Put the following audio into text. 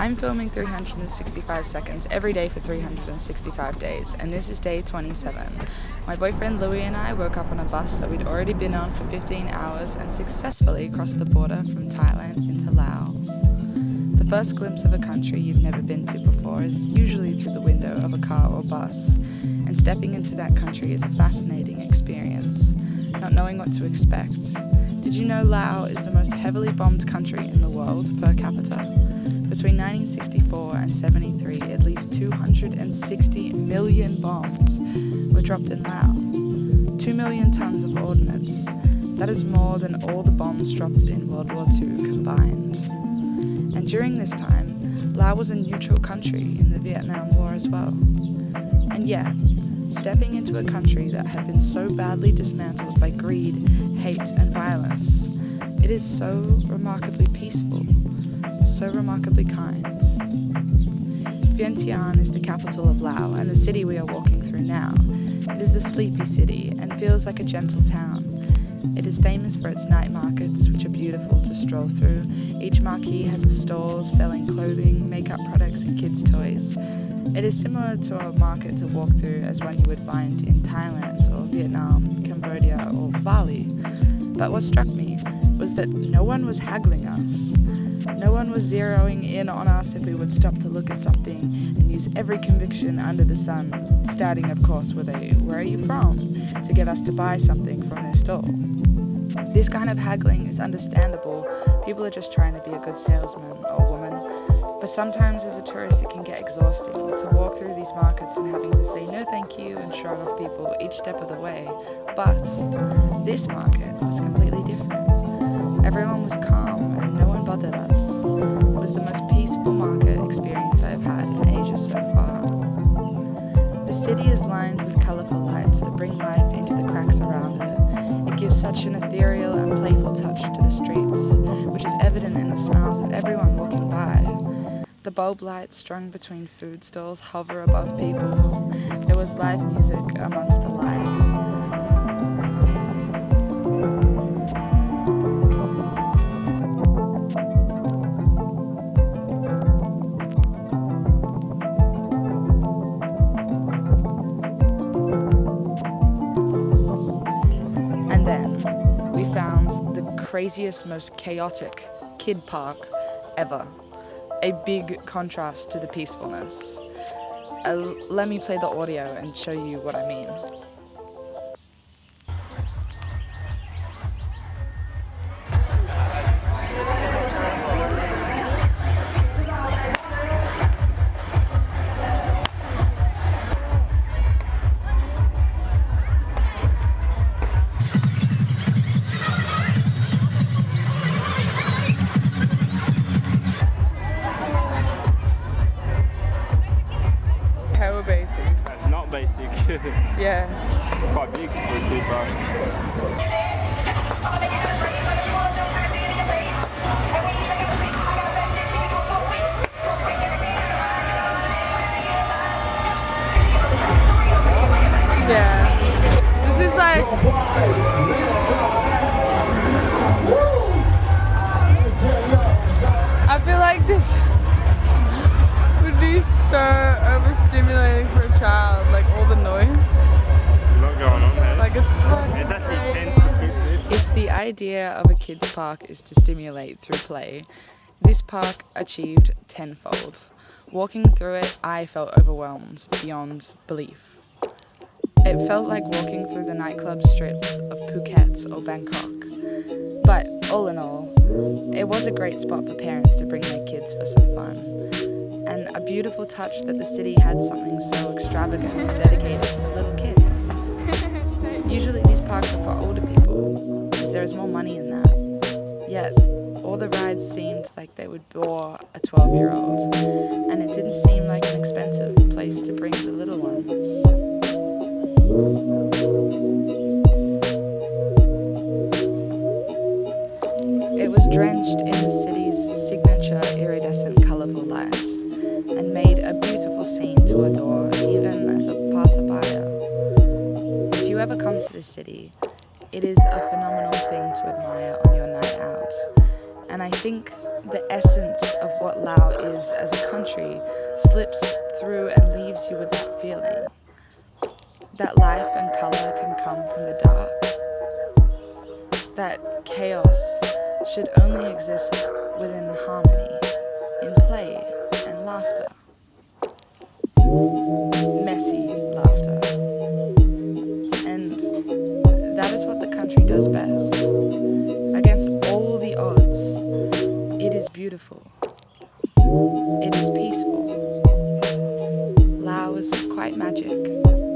I'm filming 365 seconds every day for 365 days, and this is day 27. My boyfriend Louis and I woke up on a bus that we'd already been on for 15 hours and successfully crossed the border from Thailand into Laos. The first glimpse of a country you've never been to before is usually through the window of a car or bus, and stepping into that country is a fascinating experience, not knowing what to expect. Did you know Laos is the most heavily bombed country in the world per capita? Between 1964 and 73, at least 260 million bombs were dropped in Laos. 2 million tons of ordnance. That is more than all the bombs dropped in World War II combined. And during this time, Laos was a neutral country in the Vietnam War as well. And yet, stepping into a country that had been so badly dismantled by greed, hate, and violence, it is so remarkably peaceful, so remarkably kind. Vientiane is the capital of Laos and the city we are walking through now. It is a sleepy city and feels like a gentle town. It is famous for its night markets, which are beautiful to stroll through. Each marquee has a stall selling clothing, makeup products, and kids' toys. It is similar to a market to walk through as one you would find in Thailand or Vietnam, Cambodia, or Bali. But what struck me was that no one was haggling us. No one was zeroing in on us if we would stop to look at something and use every conviction under the sun, starting, of course, with a "where are you from?" to get us to buy something from their stall. This kind of haggling is understandable. People are just trying to be a good salesman or woman. But sometimes as a tourist it can get exhausting to walk through these markets and having to say no thank you and shrug off people each step of the way. But this market was completely different. Everyone was calm and no one bothered us. It was the most peaceful market experience I have had in Asia so far. The city is lined with colourful lights that bring life into the cracks around it. It gives such an ethereal and playful touch to the streets, which is evident in the smiles of everyone walking by. The bulb lights strung between food stalls hover above people. There was live music amongst the lights. And then we found the craziest, most chaotic kid park ever. A big contrast to the peacefulness. Let me play the audio and show you what I mean. Hella basic. It's not basic. Yeah. It's quite big for a kid park. Yeah. This is like... I feel like this would be so overstimulating for a child, like all the noise. A lot going on there. Like it's fucking It's actually crazy. intense for kids. If the idea of a kids park is to stimulate through play, this park achieved tenfold. Walking through it, I felt overwhelmed beyond belief. It felt like walking through the nightclub strips of Phuket or Bangkok. But all in all, it was a great spot for parents to bring their kids for some fun. And a beautiful touch that the city had something so extravagant and dedicated to little kids. Usually these parks are for older people, because there is more money in that. Yet, all the rides seemed like they would bore a 12-year-old, and it didn't seem like an expensive place to bring the little ones. It was drenched in the city's signature iridescent colourful lights, and made a beautiful scene to adore even as a passerby. If you ever come to this city, it is a phenomenal thing to admire on your night out. And I think the essence of what Laos is as a country slips through and leaves you with that feeling. That life and colour can come from the dark. That chaos should only exist within harmony, in play and laughter. Messy laughter. And that is what the country does best. Against all the odds, it is beautiful. It is peaceful. Laos is quite magic.